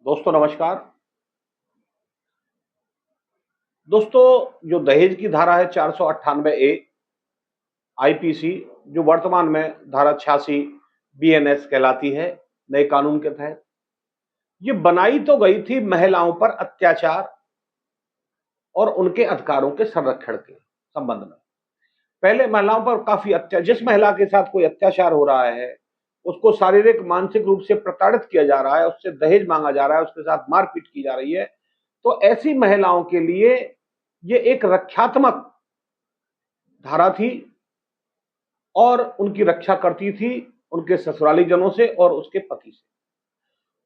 दोस्तों नमस्कार। दोस्तों जो दहेज की धारा है 498 ए आईपीसी, जो वर्तमान में धारा 86 बीएनएस कहलाती है, नए कानून के तहत ये बनाई तो गई थी महिलाओं पर अत्याचार और उनके अधिकारों के संरक्षण के संबंध में। पहले महिलाओं पर काफी जिस महिला के साथ कोई अत्याचार हो रहा है, उसको शारीरिक मानसिक रूप से प्रताड़ित किया जा रहा है, उससे दहेज मांगा जा रहा है, उसके साथ मारपीट की जा रही है, तो ऐसी महिलाओं के लिए ये एक रक्षात्मक धारा थी और उनकी रक्षा करती थी उनके ससुराली जनों से और उसके पति से।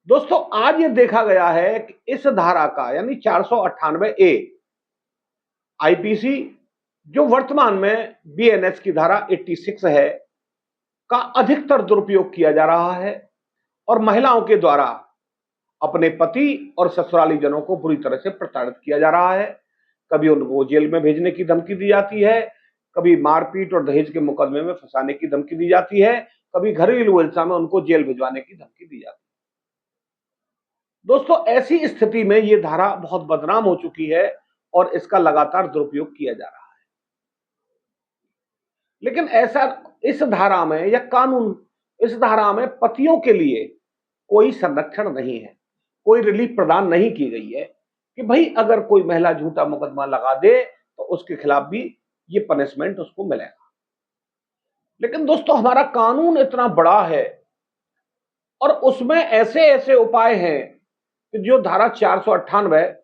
दोस्तों आज ये देखा गया है कि इस धारा का यानी 498 ए आईपीसी, जो वर्तमान में बीएनएस की धारा 86 है, का अधिकतर दुरुपयोग किया जा रहा है और महिलाओं के द्वारा अपने पति और ससुराली जनों को बुरी तरह से प्रताड़ित किया जा रहा है। कभी उनको जेल में भेजने की धमकी दी जाती है, कभी मारपीट और दहेज के मुकदमे में फंसाने की धमकी दी जाती है, कभी घरेलू हिंसा में उनको जेल भिजवाने की धमकी दी जाती है। दोस्तों ऐसी स्थिति में ये धारा बहुत बदनाम हो चुकी है और इसका लगातार दुरुपयोग किया जा रहा है। लेकिन ऐसा इस धारा में या कानून इस धारा में पतियों के लिए कोई संरक्षण नहीं है, कोई रिलीफ प्रदान नहीं की गई है कि भाई अगर कोई महिला झूठा मुकदमा लगा दे तो उसके खिलाफ भी ये पनिशमेंट उसको मिलेगा। लेकिन दोस्तों हमारा कानून इतना बड़ा है और उसमें ऐसे ऐसे उपाय हैं कि जो धारा 498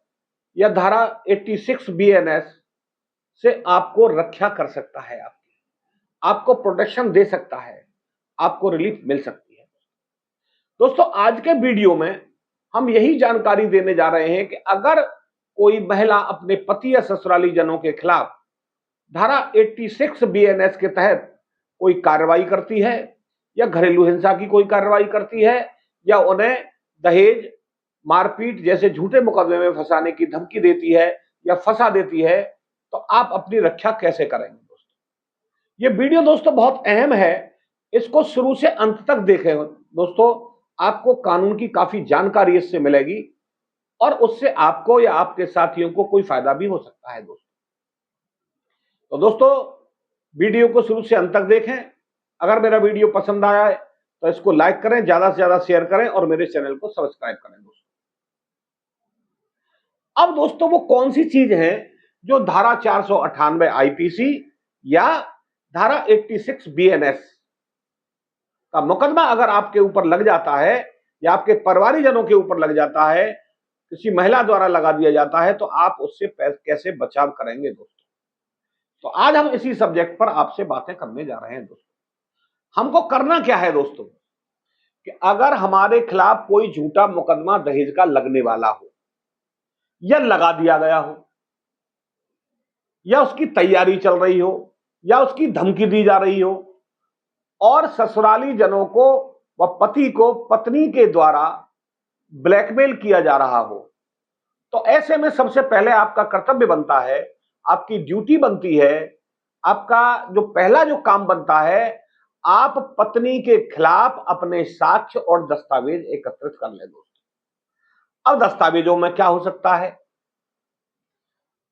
या धारा 86 बीएनएस से आपको रक्षा कर सकता है, आपको प्रोटेक्शन दे सकता है, आपको रिलीफ मिल सकती है। दोस्तों आज के वीडियो में हम यही जानकारी देने जा रहे हैं कि अगर कोई महिला अपने पति या ससुराली जनों के खिलाफ धारा 86 बीएनएस के तहत कोई कार्रवाई करती है या घरेलू हिंसा की कोई कार्रवाई करती है या उन्हें दहेज मारपीट जैसे झूठे मुकदमे में फंसाने की धमकी देती है या फंसा देती है, तो आप अपनी रक्षा कैसे करेंगे। दोस्तों ये वीडियो दोस्तों बहुत अहम है, इसको शुरू से अंत तक देखें दोस्तों, आपको कानून की काफी जानकारी इससे मिलेगी और उससे आपको या आपके साथियों को कोई फायदा भी हो सकता है। तो दोस्तों वीडियो को शुरू से अंत तक देखें। अगर मेरा वीडियो पसंद आया है तो इसको लाइक करें, ज्यादा से ज्यादा शेयर करें और मेरे चैनल को सब्सक्राइब करें। दोस्तों अब दोस्तों वो कौन सी चीज है जो धारा 498 आईपीसी या धारा 86 बीएनएस का मुकदमा अगर आपके ऊपर लग जाता है या आपके परिवारजनों के ऊपर लग जाता है, किसी महिला द्वारा लगा दिया जाता है, तो आप उससे कैसे बचाव करेंगे। दोस्तों तो आज हम इसी सब्जेक्ट पर आपसे बातें करने जा रहे हैं। दोस्तों हमको करना क्या है दोस्तों कि अगर हमारे खिलाफ कोई झूठा मुकदमा दहेज का लगने वाला हो या लगा दिया गया हो या उसकी तैयारी चल रही हो या उसकी धमकी दी जा रही हो और ससुराली जनों को व पति को पत्नी के द्वारा ब्लैकमेल किया जा रहा हो, तो ऐसे में सबसे पहले आपका कर्तव्य बनता है, आपकी ड्यूटी बनती है, आपका जो पहला जो काम बनता है, आप पत्नी के खिलाफ अपने साक्ष्य और दस्तावेज एकत्रित कर ले। दोस्तों अब दस्तावेजों में क्या हो सकता है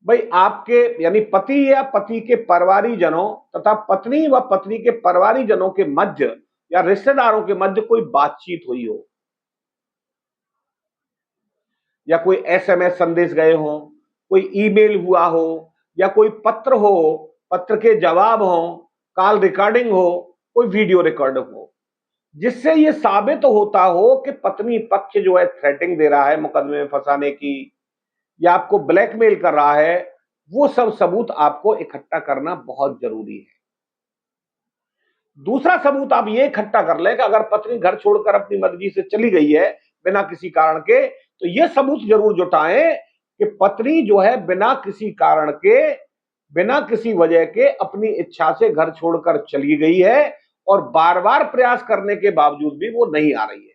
भाई, आपके यानी पति या पति के परिवारजनों तथा पत्नी व पत्नी के परिवारजनों के मध्य या रिश्तेदारों के मध्य कोई बातचीत हुई हो या कोई एसएमएस संदेश गए हो, कोई ईमेल हुआ हो या कोई पत्र हो, पत्र के जवाब हो, कॉल रिकॉर्डिंग हो, कोई वीडियो रिकॉर्ड हो, जिससे ये साबित होता हो कि पत्नी पक्ष जो है थ्रेटिंग दे रहा है मुकदमे में फंसाने की या आपको ब्लैकमेल कर रहा है, वो सब सबूत आपको इकट्ठा करना बहुत जरूरी है। दूसरा सबूत आप ये इकट्ठा कर लें कि अगर पत्नी घर छोड़कर अपनी मर्जी से चली गई है बिना किसी कारण के, तो ये सबूत जरूर जुटाएं कि पत्नी जो है बिना किसी कारण के, बिना किसी वजह के अपनी इच्छा से घर छोड़कर चली गई है और बार बार प्रयास करने के बावजूद भी वो नहीं आ रही है।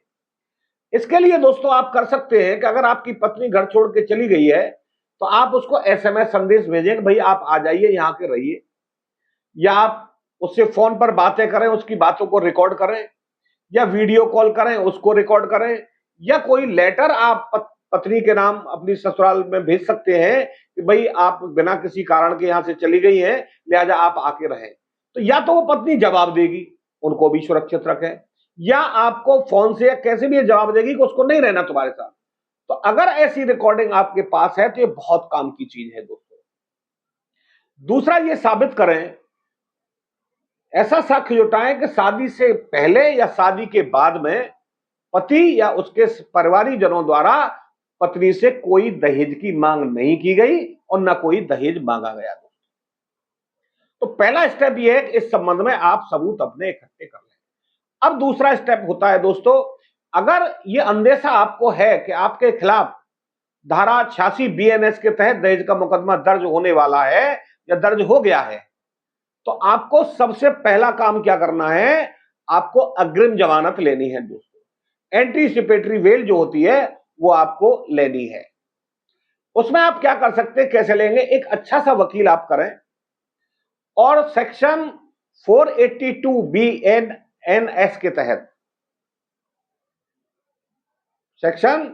इसके लिए दोस्तों आप कर सकते हैं कि अगर आपकी पत्नी घर छोड़ के चली गई है तो आप उसको एसएमएस संदेश भेजें कि भाई आप आ जाइए, यहां के रहिए, या आप उससे फोन पर बातें करें, उसकी बातों को रिकॉर्ड करें, या वीडियो कॉल करें उसको रिकॉर्ड करें, या कोई लेटर आप पत्नी के नाम अपनी ससुराल में भेज सकते हैं कि भाई आप बिना किसी कारण के यहां से चली गई हैं, लिहाजा आप आके रहें। तो या तो वो पत्नी जवाब देगी, उनको भी सुरक्षित रखें, या आपको फोन से या कैसे भी ये जवाब देगी कि उसको नहीं रहना तुम्हारे साथ। तो अगर ऐसी रिकॉर्डिंग आपके पास है तो ये बहुत काम की चीज है दोस्तों। दूसरा, ये साबित करें, ऐसा साक्ष्य जुटाएं कि शादी से पहले या शादी के बाद में पति या उसके परिवारीजनों द्वारा पत्नी से कोई दहेज की मांग नहीं की गई और न कोई दहेज मांगा गया। तो पहला स्टेप यह है कि इस संबंध में आप सबूत अपने इकट्ठे कर लें। अब दूसरा स्टेप होता है दोस्तों, अगर यह अंदेशा आपको है कि आपके खिलाफ धारा 86 बीएनएस के तहत दहेज का मुकदमा दर्ज होने वाला है या दर्ज हो गया है, तो आपको सबसे पहला काम क्या करना है, आपको अग्रिम जमानत लेनी है दोस्तों। एंटीसिपेटरी बेल जो होती है वो आपको लेनी है। उसमें आप क्या कर सकते हैं, कैसे लेंगे, एक अच्छा सा वकील आप करें और सेक्शन 482 बीएनएस के तहत, सेक्शन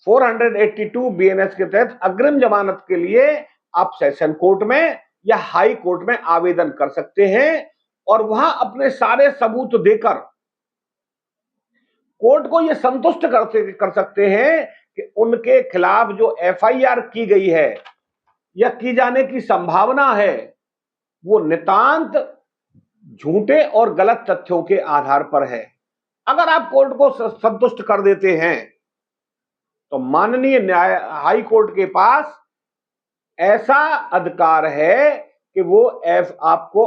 482 बीएनएस के तहत अग्रिम जमानत के लिए आप सेशन कोर्ट में या हाई कोर्ट में आवेदन कर सकते हैं और वहां अपने सारे सबूत देकर कोर्ट को यह संतुष्ट कर सकते हैं कि उनके खिलाफ जो एफआईआर की गई है या की जाने की संभावना है वो नितांत झूठे और गलत तथ्यों के आधार पर है। अगर आप कोर्ट को संतुष्ट कर देते हैं तो माननीय न्याय हाई कोर्ट के पास ऐसा अधिकार है कि वो आपको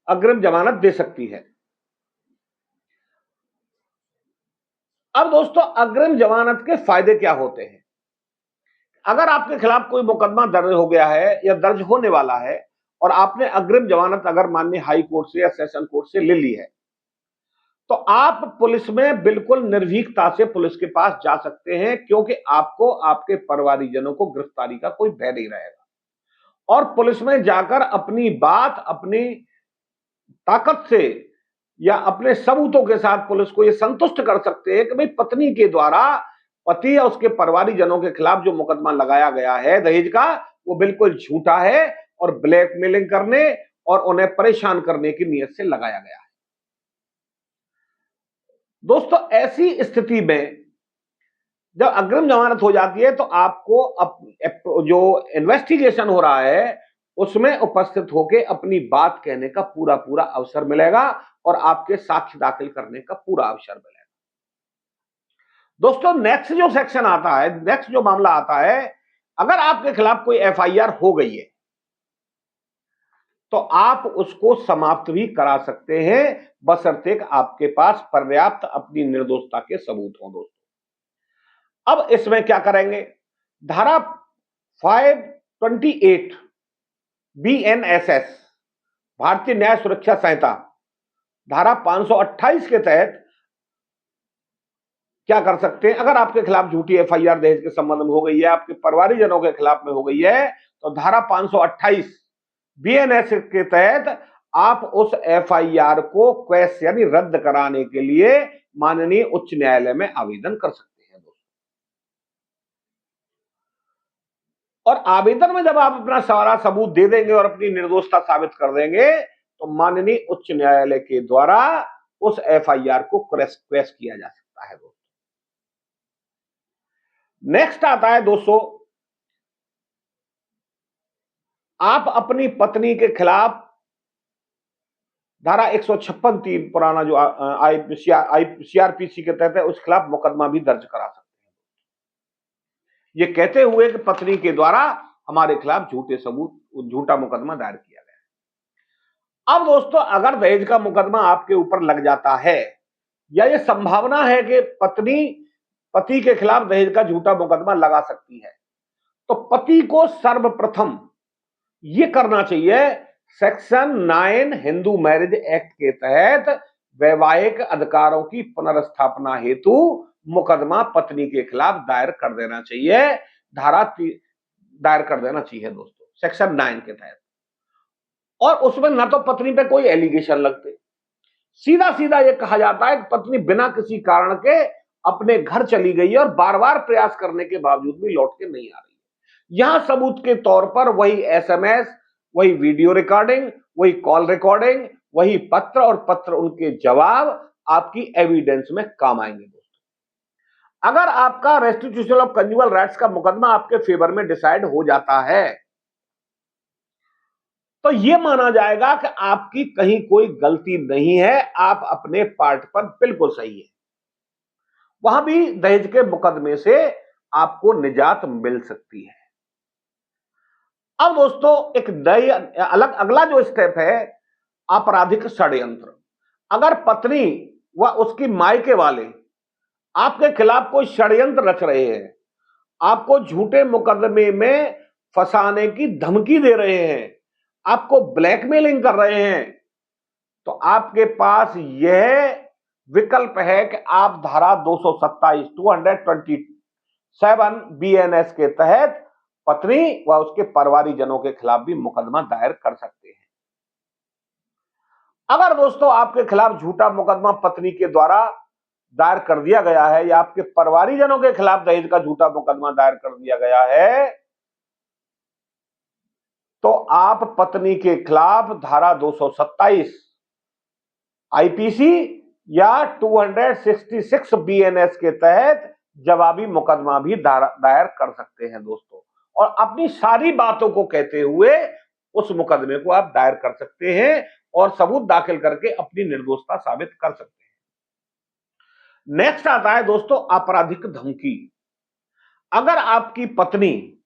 अग्रिम जमानत दे सकती है। अब दोस्तों, अग्रिम जमानत के फायदे क्या होते हैं? अगर आपके खिलाफ कोई मुकदमा दर्ज हो गया है या दर्ज होने वाला है और आपने अग्रिम जमानत अगर माननीय हाई कोर्ट से या सेशन कोर्ट से ले ली है, तो आप पुलिस में बिल्कुल निर्भीकता से पुलिस के पास जा सकते हैं, क्योंकि आपको आपके परिवारीजनों को गिरफ्तारी का कोई भय नहीं रहेगा। और पुलिस में जाकर अपनी बात अपनी ताकत से या अपने सबूतों के साथ पुलिस को यह संतुष्ट कर सकते हैं कि भाई पत्नी के द्वारा पति या उसके परिवारीजनों के खिलाफ जो मुकदमा लगाया गया है दहेज का, वो बिल्कुल झूठा है और ब्लैकमेलिंग करने और उन्हें परेशान करने की नीयत से लगाया गया है। दोस्तों, ऐसी स्थिति में जब अग्रिम जमानत हो जाती है तो आपको जो इन्वेस्टिगेशन हो रहा है उसमें उपस्थित होकर अपनी बात कहने का पूरा पूरा अवसर मिलेगा और आपके साक्ष्य दाखिल करने का पूरा अवसर मिलेगा। दोस्तों, नेक्स्ट जो सेक्शन आता है, नेक्स्ट जो मामला आता है, अगर आपके खिलाफ कोई एफआईआर हो गई है तो आप उसको समाप्त भी करा सकते हैं, बशर्ते आपके पास पर्याप्त अपनी निर्दोषता के सबूत हों। दोस्तों, अब इसमें क्या करेंगे, धारा 528 बीएनएसएस भारतीय न्याय सुरक्षा संहिता धारा 528 के तहत क्या कर सकते हैं, अगर आपके खिलाफ झूठी एफआईआर दहेज के संबंध में हो गई है, आपके परिवारीजनों के खिलाफ में हो गई है, तो धारा 528 बीएनएस के तहत आप उस एफआईआर को क्वैश यानी रद्द कराने के लिए माननीय उच्च न्यायालय में आवेदन कर सकते हैं। दोस्तों, और आवेदन में जब आप अपना सारा सबूत दे देंगे और अपनी निर्दोषता साबित कर देंगे तो माननीय उच्च न्यायालय के द्वारा उस एफआईआर को क्वैश किया जा सकता है। दोस्तों, नेक्स्ट आता है दोस्तों, आप अपनी पत्नी के खिलाफ धारा 156(3) पुराना जो सीआरपीसी के तहत है उस खिलाफ मुकदमा भी दर्ज करा सकते हैं, ये कहते हुए कि पत्नी के द्वारा हमारे खिलाफ झूठा मुकदमा दायर किया गया। अब दोस्तों, अगर दहेज का मुकदमा आपके ऊपर लग जाता है या ये संभावना है कि पत्नी पति के खिलाफ दहेज का झूठा मुकदमा लगा सकती है, तो पति को सर्वप्रथम ये करना चाहिए, सेक्शन 9 हिंदू मैरिज एक्ट के तहत वैवाहिक अधिकारों की पुनर्स्थापना हेतु मुकदमा पत्नी के खिलाफ दायर कर देना चाहिए, दायर कर देना चाहिए दोस्तों, सेक्शन 9 के तहत। और उसमें ना तो पत्नी पे कोई एलिगेशन लगते, सीधा सीधा ये कहा जाता है कि पत्नी बिना किसी कारण के अपने घर चली गई है और बार बार प्रयास करने के बावजूद भी लौट के नहीं आ रही है। यहां सबूत के तौर पर वही एसएमएस, वही वीडियो रिकॉर्डिंग, वही कॉल रिकॉर्डिंग, वही पत्र और पत्र उनके जवाब आपकी एविडेंस में काम आएंगे दोस्तों। अगर आपका रेस्टिट्यूशन ऑफ कंज्यूगल राइट्स का मुकदमा आपके फेवर में डिसाइड हो जाता है तो यह माना जाएगा कि आपकी कहीं कोई गलती नहीं है, आप अपने पार्ट पर बिल्कुल सही है। वहां भी दहेज के मुकदमे से आपको निजात मिल सकती है। अब दोस्तों एक नई अगला जो स्टेप है, आपराधिक षड्यंत्र। अगर पत्नी व उसकी मायके वाले आपके खिलाफ कोई षड्यंत्र रच रहे हैं, आपको झूठे मुकदमे में फंसाने की धमकी दे रहे हैं, आपको ब्लैकमेलिंग कर रहे हैं, तो आपके पास यह विकल्प है कि आप धारा 227 227 बीएनएस के तहत पत्नी व उसके परिवारीजनों के खिलाफ भी मुकदमा दायर कर सकते हैं। अगर दोस्तों आपके खिलाफ झूठा मुकदमा पत्नी के द्वारा दायर कर दिया गया है या आपके परिवारीजनों के खिलाफ दहेज का झूठा मुकदमा दायर कर दिया गया है, तो आप पत्नी के खिलाफ धारा 227 आईपीसी या 266 बीएनएस के तहत जवाबी मुकदमा भी दायर कर सकते हैं दोस्तों, और अपनी सारी बातों को कहते हुए उस मुकदमे को आप दायर कर सकते हैं और सबूत दाखिल करके अपनी निर्दोषता साबित कर सकते हैं। नेक्स्ट आता है दोस्तों आपराधिक धमकी। अगर आपकी पत्नी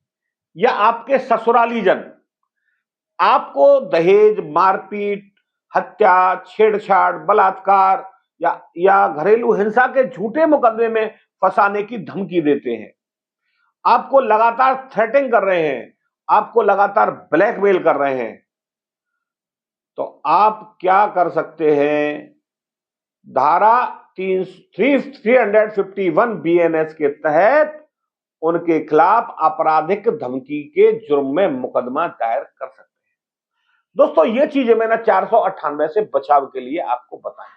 या आपके ससुरालीजन आपको दहेज, मारपीट, हत्या, छेड़छाड़, बलात्कार या घरेलू हिंसा के झूठे मुकदमे में फंसाने की धमकी देते हैं, आपको लगातार थ्रेटिंग कर रहे हैं, आपको लगातार ब्लैकमेल कर रहे हैं, तो आप क्या कर सकते हैं, धारा 351 बीएनएस के तहत उनके खिलाफ आपराधिक धमकी के जुर्म में मुकदमा दायर कर सकते हैं। दोस्तों ये चीजें मैंने 498 से बचाव के लिए आपको बताई।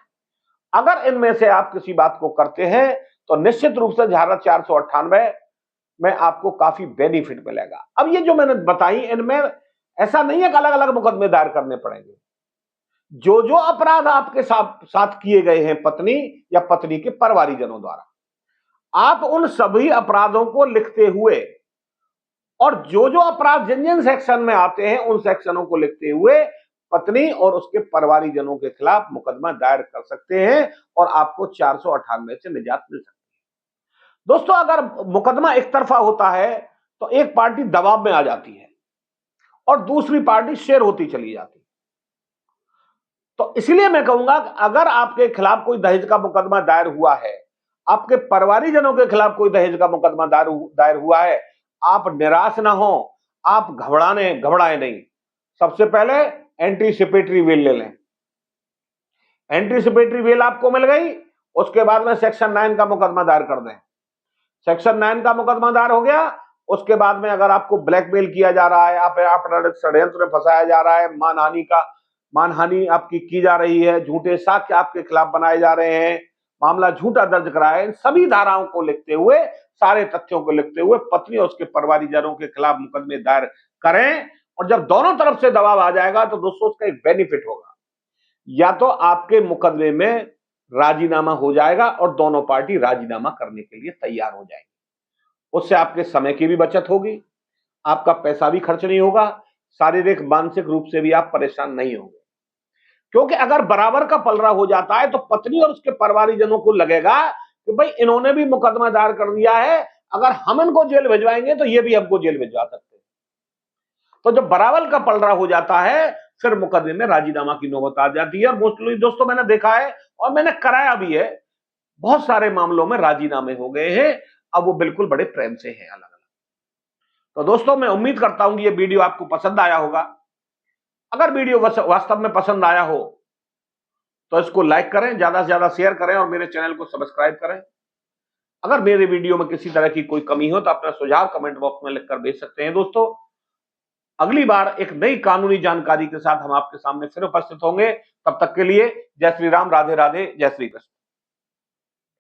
अगर इनमें से आप किसी बात को करते हैं तो निश्चित रूप से धारा 498 में आपको काफी बेनिफिट मिलेगा। अब ये जो मैंने बताई इनमें ऐसा नहीं है कि अलग अलग मुकदमे दायर करने पड़ेंगे। जो जो अपराध आपके साथ किए गए हैं पत्नी या पत्नी के परिवारीजनों द्वारा, आप उन सभी अपराधों को लिखते हुए और जो जो अपराध जिन जिन सेक्शन में आते हैं उन सेक्शनों को लिखते हुए पत्नी और उसके परिवारीजनों के खिलाफ मुकदमा दायर कर सकते हैं और आपको 498 से निजात मिल सकती है। दोस्तों अगर मुकदमा एक तरफा होता है तो एक पार्टी दबाव में आ जाती है और दूसरी पार्टी शेर होती चली जाती है। तो इसलिए मैं कहूंगा कि अगर आपके खिलाफ कोई दहेज का मुकदमा दायर हुआ है, आपके परिवारीजनों के खिलाफ कोई दहेज का मुकदमा दायर हुआ है, आप निराश ना हो, आप घबराए नहीं। सबसे पहले एंटीसिपेटरी बेल ले लें। एंटीसिपेटरी बेल आपको मिल गई, उसके बाद में सेक्शन 9 का मुकदमा दायर कर दें। सेक्शन 9 का मुकदमा दायर हो गया, उसके बाद में अगर आपको ब्लैकमेल किया जा रहा है, आप षड्यंत्र में फंसाया जा रहा है, मानहानि आपकी की जा रही है, झूठे साक्ष्य आपके खिलाफ बनाए जा रहे हैं, मामला झूठा दर्ज कराया, इन सभी धाराओं को लिखते हुए, सारे तथ्यों को लिखते हुए पत्नी और उसके परिवारीजनों के खिलाफ मुकदमे दायर करें। और जब दोनों तरफ से दबाव आ जाएगा तो दोस्तों उसका एक बेनिफिट होगा, या तो आपके मुकदमे में राजीनामा हो जाएगा और दोनों पार्टी राजीनामा करने के लिए तैयार हो जाएंगी। उससे आपके समय की भी बचत होगी, आपका पैसा भी खर्च नहीं होगा, शारीरिक मानसिक रूप से भी आप परेशान नहीं होंगे। क्योंकि अगर बराबर का पलड़ा हो जाता है तो पत्नी और उसके परिवारीजनों को लगेगा कि भाई इन्होंने भी मुकदमा दायर कर दिया है, अगर हम इनको जेल भिजवाएंगे तो ये भी हमको जेल भिजवा सकते हैं। तो जब बराबर का पलड़ा हो जाता है फिर मुकदमे में राजीनामा की नौबत आ जाती है। और मोस्टली दोस्तों मैंने देखा है और मैंने कराया भी है, बहुत सारे मामलों में राजीनामे हो गए हैं, अब वो बिल्कुल बड़े प्रेम से हैं अलग अलग। तो दोस्तों मैं उम्मीद करता हूं कि ये वीडियो आपको पसंद आया होगा। अगर वीडियो वास्तव में पसंद आया हो तो इसको लाइक करें, ज्यादा से ज्यादा शेयर करें और मेरे चैनल को सब्सक्राइब करें। अगर मेरे वीडियो में किसी तरह की कोई कमी हो तो अपना सुझाव कमेंट बॉक्स में लिखकर भेज सकते हैं। दोस्तों अगली बार एक नई कानूनी जानकारी के साथ हम आपके सामने फिर उपस्थित होंगे। तब तक के लिए जय श्री राम, राधे राधे, जय श्री कृष्ण।